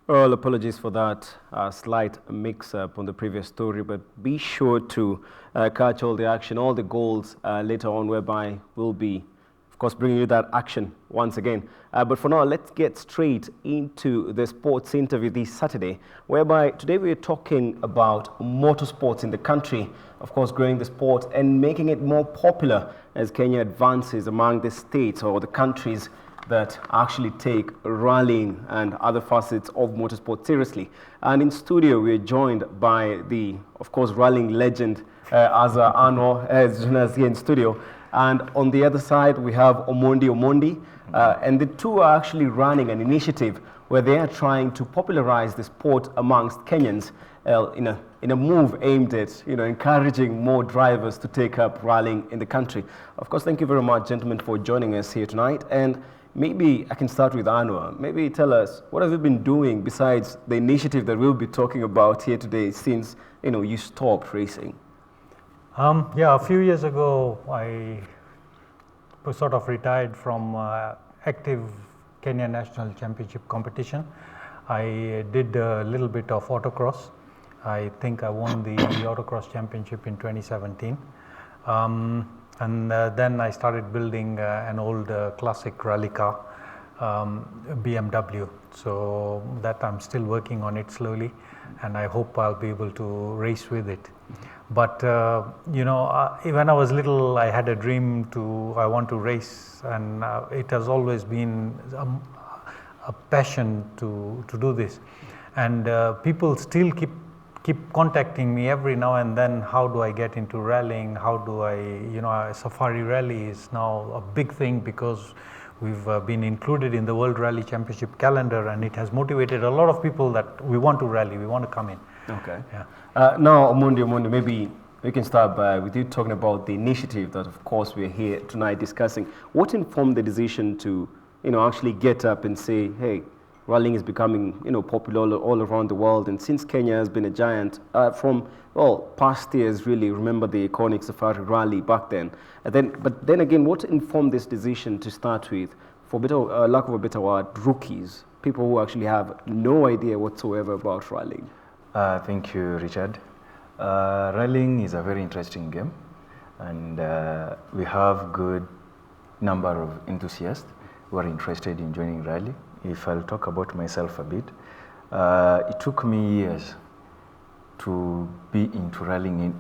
Well, apologies for that slight mix-up on the previous story, but be sure to catch all the action, all the goals later on, whereby we'll be, of course, bringing you that action once again. But for now, let's get straight into the sports interview this Saturday, whereby today we are talking about motorsports in the country, of course, growing the sport and making it more popular as Kenya advances among the states or the countries that actually take rallying and other facets of motorsport seriously. And in studio, we are joined by the, of course, rallying legend, Azar Anwar, as joining us here in studio. And on the other side, we have Omondi. And the two are actually running an initiative where they are trying to popularize the sport amongst Kenyans in a move aimed at encouraging more drivers to take up rallying in the country. Of course, thank you very much, gentlemen, for joining us here tonight. And maybe I can start with Anwar. Maybe tell us, what have you been doing besides the initiative that we'll be talking about here today since you stopped racing? Yeah, a few years ago, I was sort of retired from active Kenya National Championship competition. I did a little bit of autocross. I think I won the autocross championship in 2017. And then I started building an old classic rally car, BMW. So that I'm still working on it slowly, and I hope I'll be able to race with it. But when I was little, I had a dream I want to race, and it has always been a passion to do this. And people still keep contacting me every now and then. How do I get into rallying? How do I, Safari Rally is now a big thing because we've been included in the World Rally Championship calendar, and it has motivated a lot of people that we want to rally, we want to come in. Okay. Yeah. Now, Omondi, maybe we can start with you talking about the initiative that, of course, we're here tonight discussing. What informed the decision to, actually get up and say, hey, rallying is becoming, popular all around the world, and since Kenya has been a giant from past years, really. Remember the iconic Safari Rally back then. But then again, what informed this decision to start with, for lack of a better word, rookies, people who actually have no idea whatsoever about rallying? Thank you, Richard. Rallying is a very interesting game, and we have good number of enthusiasts who are interested in joining rally. If I'll talk about myself a bit, it took me years to be into rallying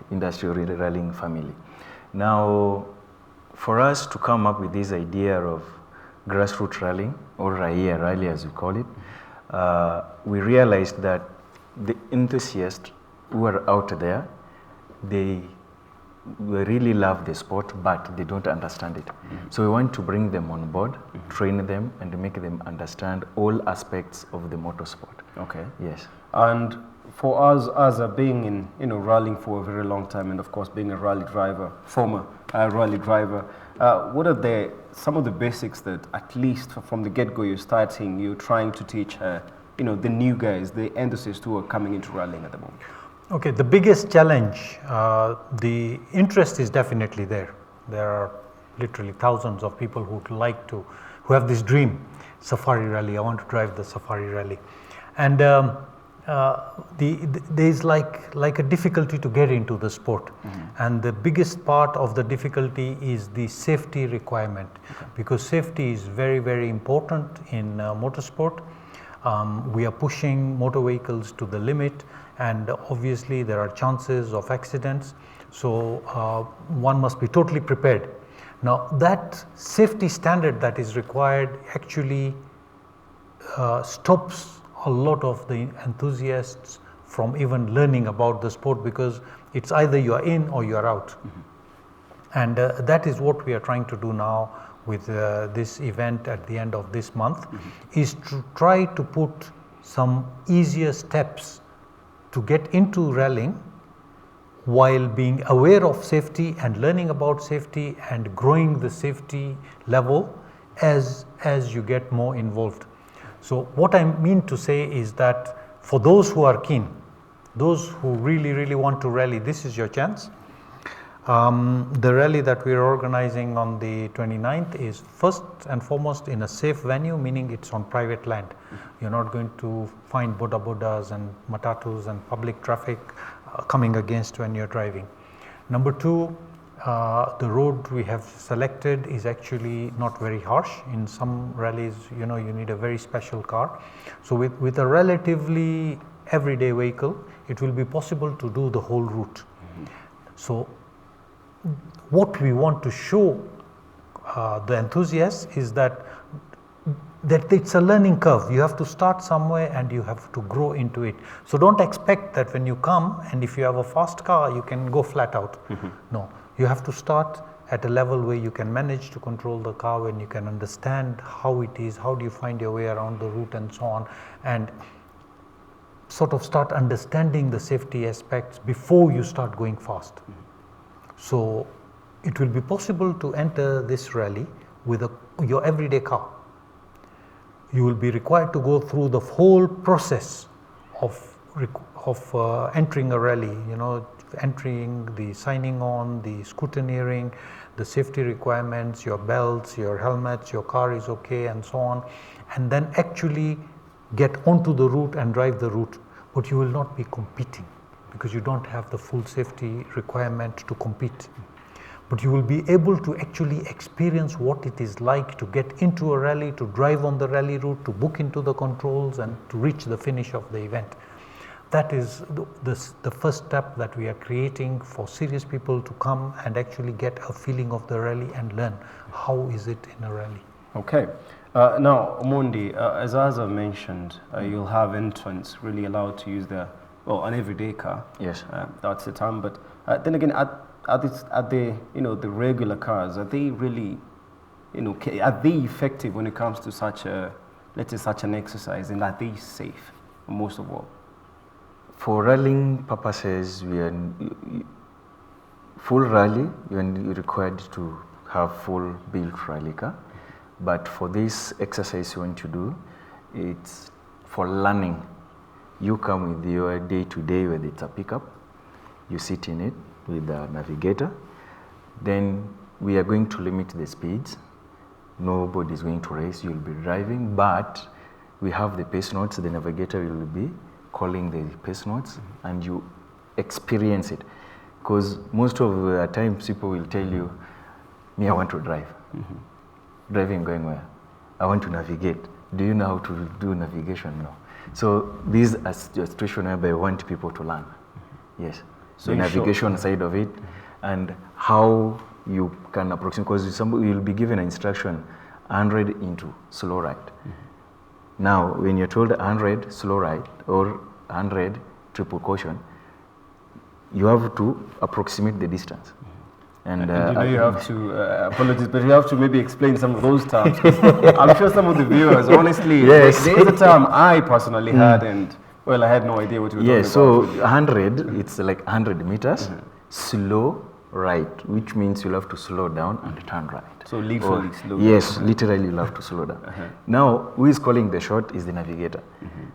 industry, or rallying family. Now, for us to come up with this idea of grassroots rallying, or Raia rally as we call it, we realized that the enthusiasts who are out there, they really love the sport, but they don't understand it. Mm-hmm. So we want to bring them on board, mm-hmm. train them, and make them understand all aspects of the motorsport. Okay. Yes. And for us, as being in rallying for a very long time, and of course being a rally driver, former rally driver, what are some of the basics that, at least from the get-go, you're trying to teach the new guys, the enthusiasts who are coming into rallying at the moment? Okay, the biggest challenge, the interest is definitely there. There are literally thousands of people who have this dream, Safari Rally. I want to drive the Safari Rally, and there's like a difficulty to get into the sport, mm-hmm. and the biggest part of the difficulty is the safety requirement, okay. because safety is very, very important in motorsport. We are pushing motor vehicles to the limit, and obviously there are chances of accidents, so one must be totally prepared. Now, that safety standard that is required actually stops a lot of the enthusiasts from even learning about the sport, because it's either you are in or you are out. Mm-hmm. And that is what we are trying to do now with this event at the end of this month, mm-hmm. is to try to put some easier steps to get into rallying while being aware of safety and learning about safety and growing the safety level as you get more involved. So what I mean to say is that for those who are keen, those who really, really want to rally, this is your chance. The rally that we are organizing on the 29th is first and foremost in a safe venue, meaning it's on private land. You're not going to find boda bodas and matatus and public traffic coming against when you're driving. Number two, the road we have selected is actually not very harsh. In some rallies, you need a very special car. So with a relatively everyday vehicle, it will be possible to do the whole route. So what we want to show the enthusiasts is that it's a learning curve. You have to start somewhere and you have to grow into it. So don't expect that when you come and if you have a fast car, you can go flat out. No, you have to start at a level where you can manage to control the car, when you can understand how it is, how do you find your way around the route and so on, and sort of start understanding the safety aspects before you start going fast. So it will be possible to enter this rally with your everyday car. You will be required to go through the whole process of entering a rally, entering, the signing on, the scrutineering, the safety requirements, your belts, your helmets, your car is okay and so on, and then actually get onto the route and drive the route. But you will not be competing because you don't have the full safety requirement to compete. But you will be able to actually experience what it is like to get into a rally, to drive on the rally route, to book into the controls and to reach the finish of the event. That is the first step that we are creating for serious people to come and actually get a feeling of the rally and learn how is it in a rally. Okay. Now, Omondi, as Azar mentioned, you'll have entrants really allowed to use an everyday car. Yes. That's the term. But then again, are the regular cars, are they really, are they effective when it comes to such an exercise, and are they safe, most of all? For rallying purposes, full rally, you're required to have full built rally car. But for this exercise you want to do, it's for learning. You come with your day-to-day, whether it's a pickup, you sit in it with the navigator. Then we are going to limit the speeds. Nobody is going to race, you'll be driving, but we have the pace notes. The navigator will be calling the pace notes and you experience it. Because most of the times people will tell you, me, I want to drive. Driving going where? I want to navigate. Do you know how to do navigation? No. So these are situations where I want people to learn. Yes. So the navigation side of it and how you can approximate, because you'll be given an instruction 100 into slow ride. Now, when you're told 100 slow ride or 100 triple caution, you have to approximate the distance. And you have to, apologies, but you have to maybe explain some of those terms. I'm sure some of the viewers, honestly, yes. There's a term I personally had, and well, I had no idea what you were talking about. So 100, it's like 100 meters, slow right, which means you'll have to slow down and turn right. So literally slow down. Yes, literally you'll have to slow down. Now, who is calling the shot is the navigator.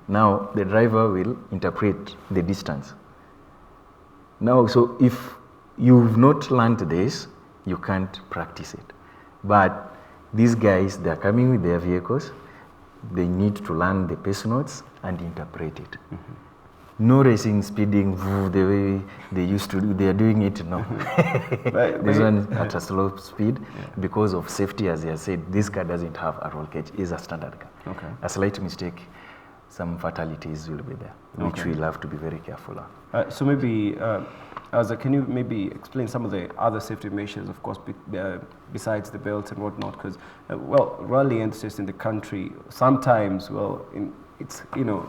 Now, the driver will interpret the distance. Now, so if you've not learned this, you can't practice it. But these guys, they're coming with their vehicles, they need to learn the pace notes and interpret it. No racing, speeding, the way they used to do, they are doing it now. This one at a slow speed, because of safety, as I said, this car doesn't have a roll cage, it's a standard car. Okay. A slight mistake, some fatalities will be there, which we'll have to be very careful on. So maybe, Azar, can you maybe explain some of the other safety measures, of course, besides the belt and whatnot? Because, rally enthusiasts in the country, sometimes, it's,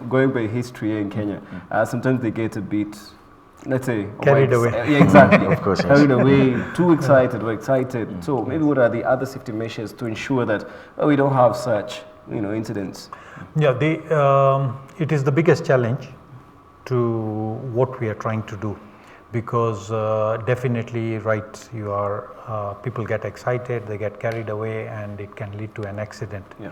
going by history here in Kenya, sometimes they get a bit, let's say, carried away. Yeah, exactly. Of course, yes. Carried away, too excited or excited. So maybe what are the other safety measures to ensure that we don't have such, incidents? Yeah, it is the biggest challenge to what we are trying to do, because definitely, right, people get excited, they get carried away, and it can lead to an accident. Yeah.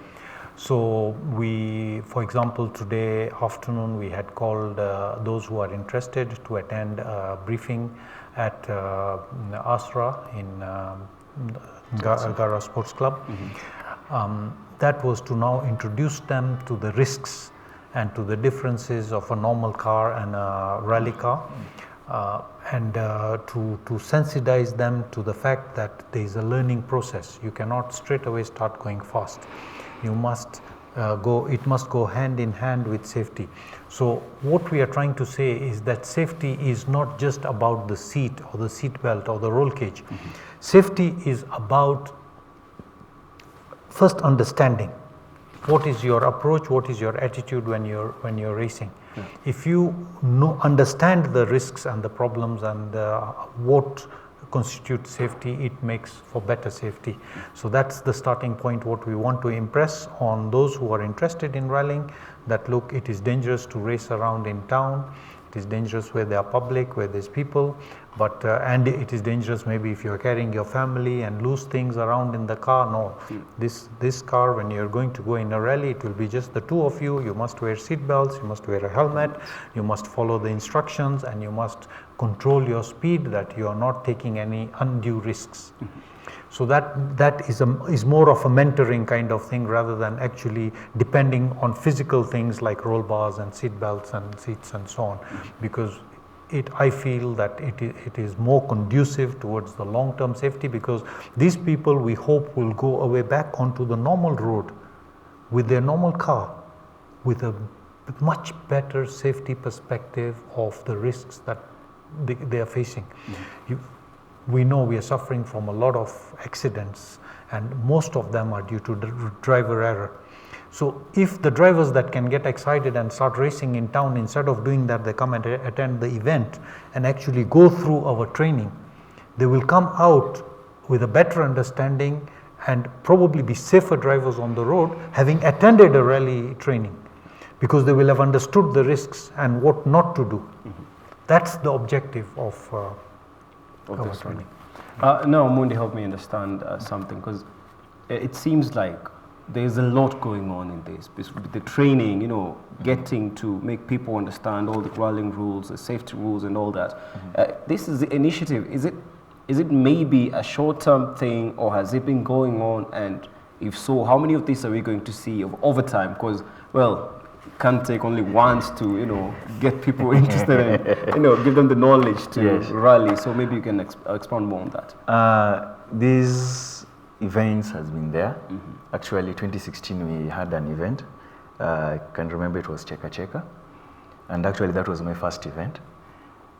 So we, for example, today afternoon we had called those who are interested to attend a briefing at Azar in Gara Sports Club. That was to now introduce them to the risks and to the differences of a normal car and a rally car, and to sensitize them to the fact that there is a learning process. You cannot straight away start going fast. You must it must go hand in hand with safety. So what we are trying to say is that safety is not just about the seat or the seat belt or the roll cage. Safety is about first understanding. What is your approach? What is your attitude when you're racing? If you understand the risks and the problems and what constitutes safety, it makes for better safety. So that's the starting point, what we want to impress on those who are interested in rallying, that look, it is dangerous to race around in town, it is dangerous where there are public, where there's people, but and it is dangerous maybe if you're carrying your family and lose things around in the car. No, this car, when you're going to go in a rally, it will be just the two of you. You must wear seat belts, you must wear a helmet, you must follow the instructions, and you must control your speed, that you are not taking any undue risks. So that is more of a mentoring kind of thing, rather than actually depending on physical things like roll bars and seat belts and seats and so on, because I feel that it is more conducive towards the long-term safety, because these people, we hope, will go away back onto the normal road with their normal car with a much better safety perspective of the risks that they are facing. We know we are suffering from a lot of accidents, and most of them are due to driver error. So if the drivers that can get excited and start racing in town, instead of doing that, they come and attend the event and actually go through our training, they will come out with a better understanding and probably be safer drivers on the road, having attended a rally training, because they will have understood the risks and what not to do. That's the objective of our training. Now, Omondi, help me understand something, because it seems like there's a lot going on in this. With the training, getting to make people understand all the rallying rules, the safety rules, and all that. This is the initiative. Is it maybe a short-term thing, or has it been going on? And if so, how many of these are we going to see over time? Because, well, it can't take only once to get people interested and give them the knowledge to rally. So maybe you can expound more on that. These events has been there. Actually, 2016 we had an event. I can remember it was Cheka Cheka, and actually that was my first event.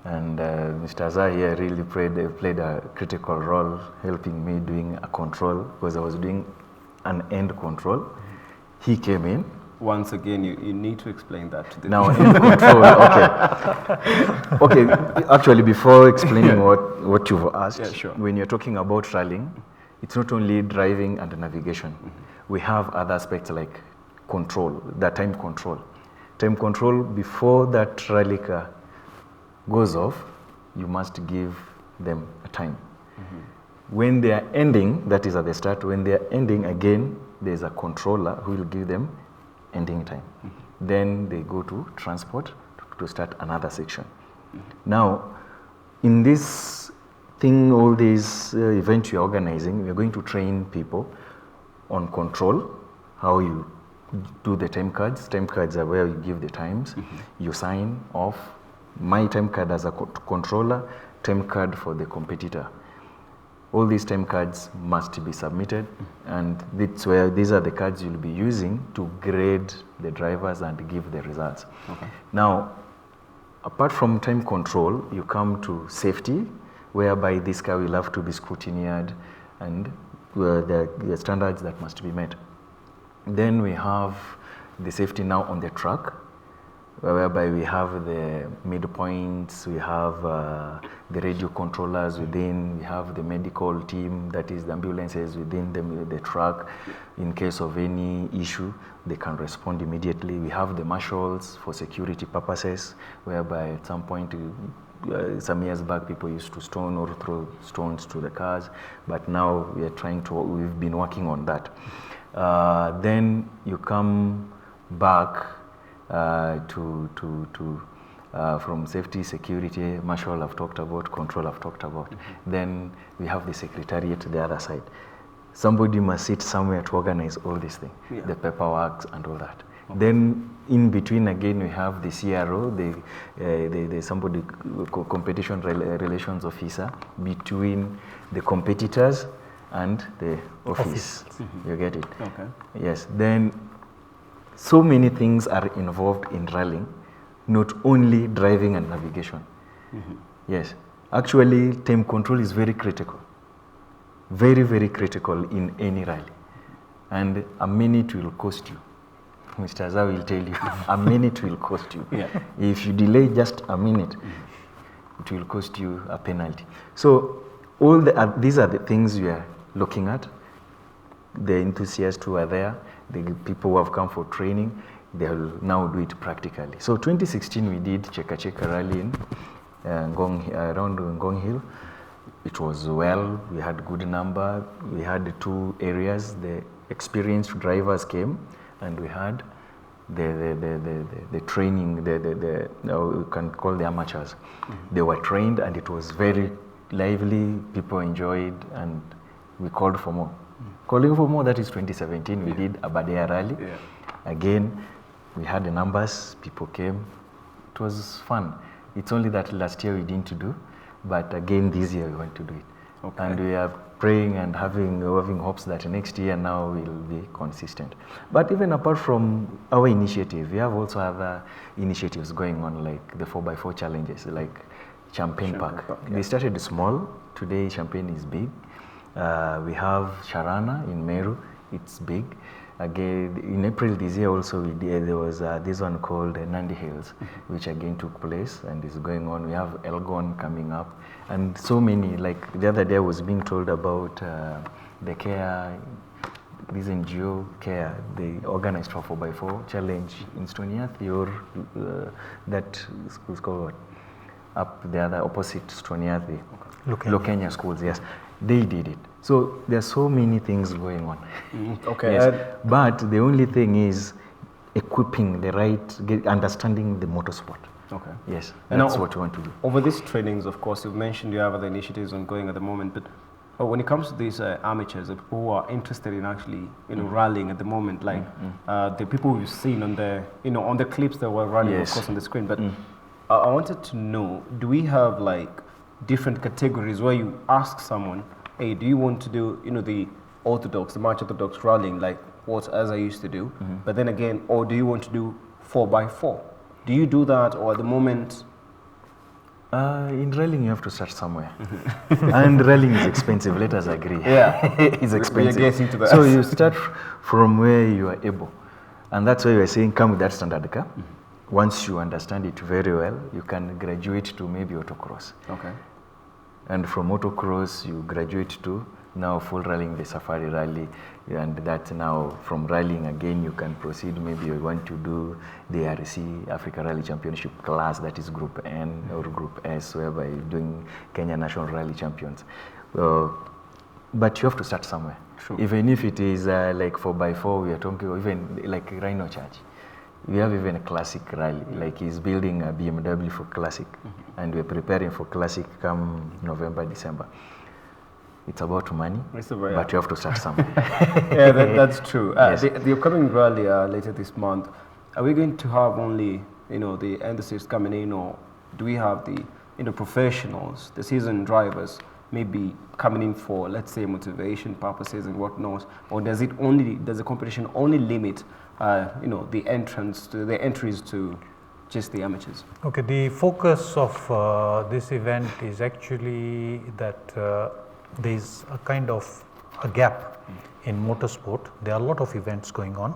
And Mr. Azar here really played a critical role, helping me doing a control, because I was doing an end control. He came in. Once again, you need to explain that to the now end control. Okay. Actually, before explaining what you've asked, sure. When you're talking about rallying, it's not only driving and navigation. We have other aspects like control, the time control. Time control, before that rally car goes off, you must give them a time. When they are ending, that is at the start, when they are ending again, there's a controller who will give them ending time. Then they go to transport to start another section. Now, in this thing, all these events you're organizing, we're going to train people on control, how you do the time cards. Time cards are where you give the times, you sign off. My time card as a controller, time card for the competitor. All these time cards must be submitted, and that's where these are the cards you'll be using to grade the drivers and give the results. Now, apart from time control, you come to safety, whereby this car will have to be scrutinized and the standards that must be met. Then we have the safety now on the track, whereby we have the midpoints, we have the radio controllers within, we have the medical team, that is the ambulances within the truck. In case of any issue, they can respond immediately. We have the marshals for security purposes, whereby at some point, some years back, people used to stone or throw stones to the cars, but now we've been working on that. Then you come back from safety, security, marshal I've talked about, control I've talked about. Then we have the secretariat to the other side. Somebody must sit somewhere to organize all these things, the paperwork and all that. Then in between again we have the CRO, the somebody competition relations officer between the competitors and the office. You get it? Okay. Yes. Then so many things are involved in rallying, not only driving and navigation. Yes. Actually, time control is very critical. Very, very critical in any rally. And a minute will cost you. Mr. Azar will tell you, a minute will cost you. If you delay just a minute, it will cost you a penalty. So all these are the things we are looking at. The enthusiasts who are there, the people who have come for training, they will now do it practically. So 2016 we did Cheka rally in around Ngong Hill. It was well, we had good number, we had 2 areas, the experienced drivers came, and we had the training, we can call the amateurs. They were trained and it was very lively, people enjoyed, and we called for more. Calling for more, that is 2017, we did a Badea rally. Again, we had the numbers, people came, it was fun. It's only that last year we didn't do, but again this year we want to do it. And we are praying and having hopes that next year now we'll be consistent. But even apart from our initiative, we have also other initiatives going on, like the 4x4 challenges, like Champagne Park. They started small, today Champagne is big. We have Sharana in Meru, it's big. Again, in April this year also there was this one called Nandi Hills, which again took place and is going on. We have Elgon coming up, and so many, like the other day I was being told about the care, this NGO care, they organized for 4x4 challenge in Stoniathi, or that school's called what? Up the other opposite Stoniathi, Lokenya schools, yes. They did it. So there are so many things going on. Yes. But the only thing is equipping the right, understanding the motorsport. Yes, that's what we want to do. Over these trainings, of course, you've mentioned you have other initiatives ongoing at the moment, but when it comes to these amateurs, the people who are interested in actually, rallying at the moment, like the people we've seen on the, on the clips that were running, of course, on the screen. But I wanted to know, do we have like different categories where you ask someone, hey, do you want to do, the orthodox, the march orthodox rallying, like what as I used to do, but then again, or do you want to do 4x4? Do you do that, or at the moment? In rallying, you have to start somewhere. And rallying is expensive, let us agree. It's expensive. We're getting to that. So you start from where you are able. And that's why we are saying, come with that standard car. Once you understand it very well, you can graduate to maybe autocross. And from autocross, you graduate to now full rallying, the safari rally, and that now from rallying again, you can proceed. Maybe you want to do the RC, Africa Rally Championship class, that is Group N or Group S, whereby you're doing Kenya National Rally Champions. But you have to start somewhere. Even if it is like 4x4, we are talking, even like Rhino Charge. We have even a classic rally, like he's building a BMW for classic, and we're preparing for classic come November, December. It's about money, but you have to start somewhere. That's true. Yes. The upcoming rally later this month, are we going to have only, the enthusiasts coming in, or do we have the, professionals, the seasoned drivers, maybe coming in for, let's say, motivation purposes and whatnot, or does the competition only limit the entrants to the entries to just the amateurs? Okay, the focus of this event is actually that there is a kind of a gap in motorsport. There are a lot of events going on,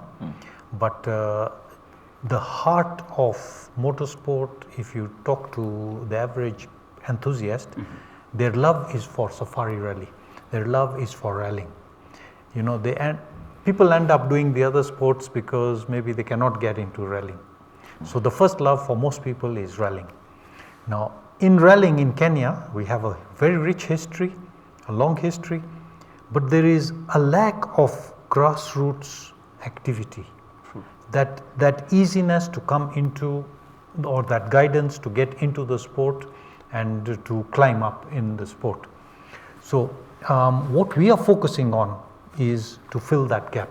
but the heart of motorsport, if you talk to the average enthusiast, their love is for safari rally, their love is for rallying. People end up doing the other sports because maybe they cannot get into rallying. So the first love for most people is rallying. Now, in rallying in Kenya, we have a very rich history, a long history, but there is a lack of grassroots activity. That easiness to come into, or that guidance to get into the sport and to climb up in the sport. So what we are focusing on is to fill that gap.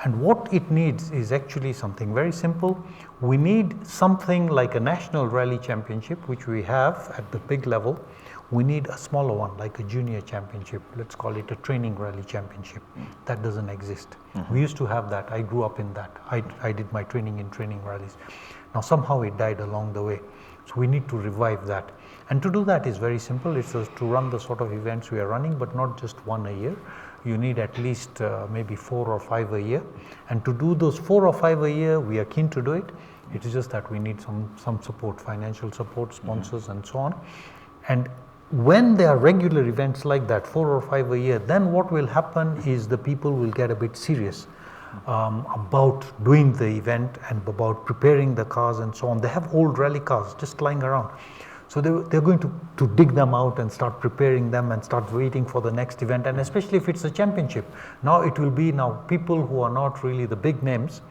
And what it needs is actually something very simple. We need something like a national rally championship, which we have at the big level. We need a smaller one, like a junior championship. Let's call it a training rally championship. That doesn't exist. We used to have that. I grew up in that. I did my training in training rallies. Now somehow it died along the way. So we need to revive that. And to do that is very simple. It's just to run the sort of events we are running, but not just one a year. You need at least maybe 4 or 5 a year. And to do those 4 or 5 a year, we are keen to do it. It is just that we need some support, financial support, sponsors and so on. And when there are regular events like that, 4 or 5 a year, then what will happen is the people will get a bit serious about doing the event and about preparing the cars and so on. They have old rally cars just lying around. So they're going to dig them out and start preparing them and start waiting for the next event, and especially if it's a championship. Now it will be people who are not really the big names,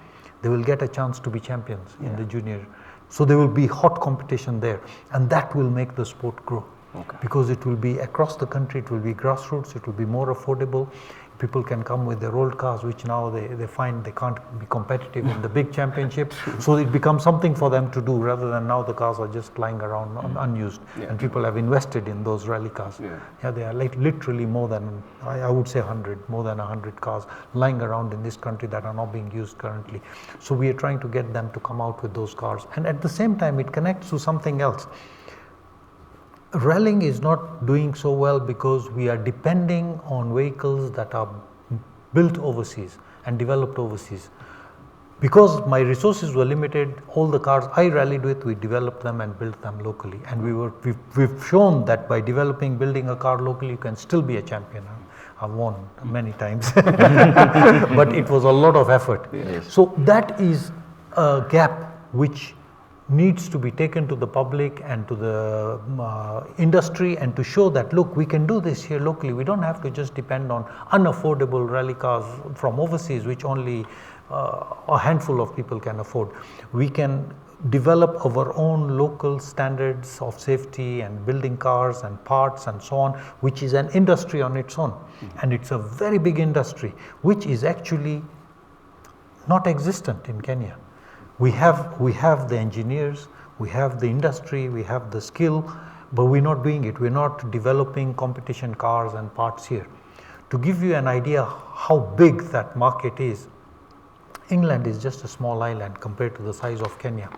they will get a chance to be champions in the junior. So there will be hot competition there, and that will make the sport grow. Okay. Because it will be across the country, it will be grassroots, it will be more affordable. People can come with their old cars, which now they find they can't be competitive in the big championship. So it becomes something for them to do, rather than now the cars are just lying around unused. And people have invested in those rally cars. They are like literally more than, I would say more than 100 cars lying around in this country that are not being used currently. So we are trying to get them to come out with those cars. And at the same time, it connects to something else. Rallying is not doing so well because we are depending on vehicles that are built overseas and developed overseas. Because my resources were limited, all the cars I rallied with, we developed them and built them locally. And we've shown that by building a car locally, you can still be a champion. I've won many times, but it was a lot of effort. Yes. So that is a gap which needs to be taken to the public and to the industry, and to show that, look, we can do this here locally. We don't have to just depend on unaffordable rally cars from overseas, which only a handful of people can afford. We can develop our own local standards of safety and building cars and parts and so on, which is an industry on its own. And it's a very big industry, which is actually not existent in Kenya. We have the engineers, we have the industry, we have the skill, but we're not doing it. We're not developing competition cars and parts here. To give you an idea how big that market is, England is just a small island compared to the size of Kenya,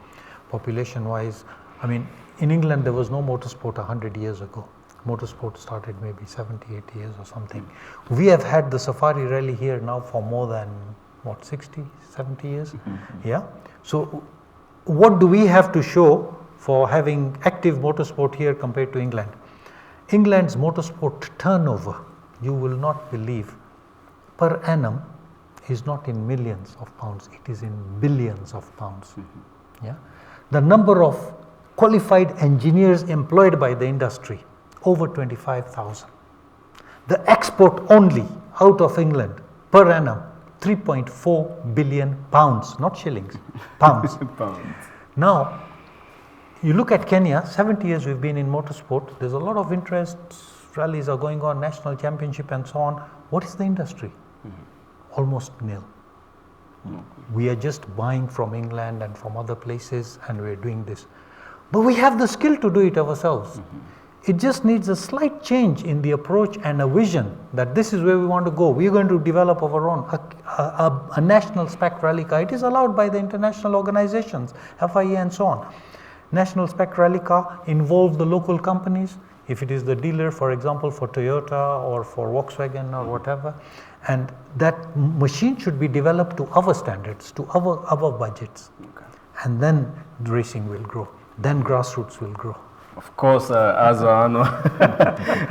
population wise. I mean, in England there was no motorsport 100 years ago. Motorsport started maybe 70, 80 years or something. We have had the safari rally here now for more than 60, 70 years? Yeah. So what do we have to show for having active motorsport here compared to England? England's motorsport turnover, you will not believe, per annum is not in millions of pounds, it is in billions of pounds. Yeah? The number of qualified engineers employed by the industry, over 25,000. The export only out of England per annum, 3.4 billion pounds, not shillings, pounds. Now, you look at Kenya, 70 years we've been in motorsport, there's a lot of interest, rallies are going on, national championship and so on. What is the industry? Almost nil. We are just buying from England and from other places, and we're doing this. But we have the skill to do it ourselves. It just needs a slight change in the approach and a vision that this is where we want to go. We're going to develop our own, a national spec rally car. It is allowed by the international organizations, FIA and so on. National spec rally car involves the local companies. If it is the dealer, for example, for Toyota or for Volkswagen or whatever, and that machine should be developed to our standards, to our budgets. And then the racing will grow. Then grassroots will grow. Of course, Azar,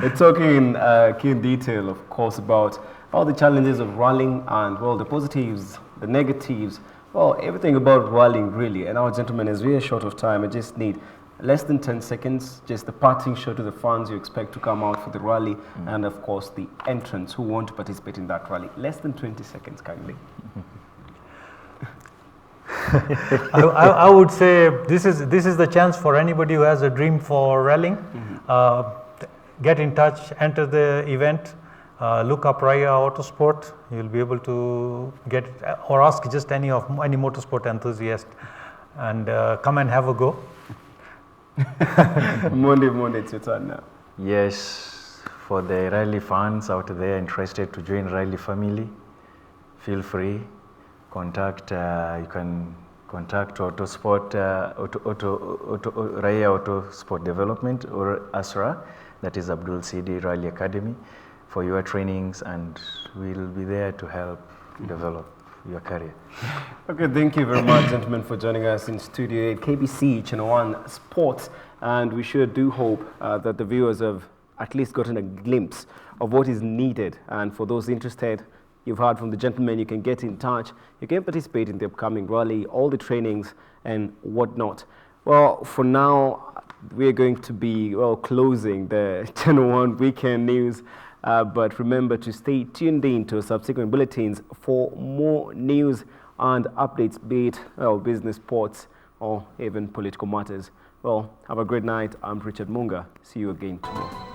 we're talking in keen detail, of course, about all the challenges of rallying and, well, the positives, the negatives, well, everything about rallying really. And our gentlemen, is really short of time. I just need less than 10 seconds, just the parting shot to the fans you expect to come out for the rally, and of course the entrants who want to participate in that rally. Less than 20 seconds, kindly. I would say this is the chance for anybody who has a dream for rallying. Get in touch, enter the event, look up Raya Autosport. You'll be able to get or ask just any motorsport enthusiast, and come and have a go. Monday, it's your turn now. Yes, for the rally fans out there interested to join rally family, feel free. You can contact Autosport, Raya Autosport Development, or Azar, that is Abdul Sidi Rally Academy, for your trainings, and we'll be there to help develop your career. Okay, thank you very much, gentlemen, for joining us in Studio 8, KBC Channel 1 Sports, and we sure do hope that the viewers have at least gotten a glimpse of what is needed, and for those interested, you've heard from the gentlemen, you can get in touch, you can participate in the upcoming rally, all the trainings and whatnot. Well, for now, we're going to be, closing the Channel 1 weekend news, but remember to stay tuned in to subsequent bulletins for more news and updates, be it business, sports, or even political matters. Well, have a great night. I'm Richard Munga. See you again tomorrow.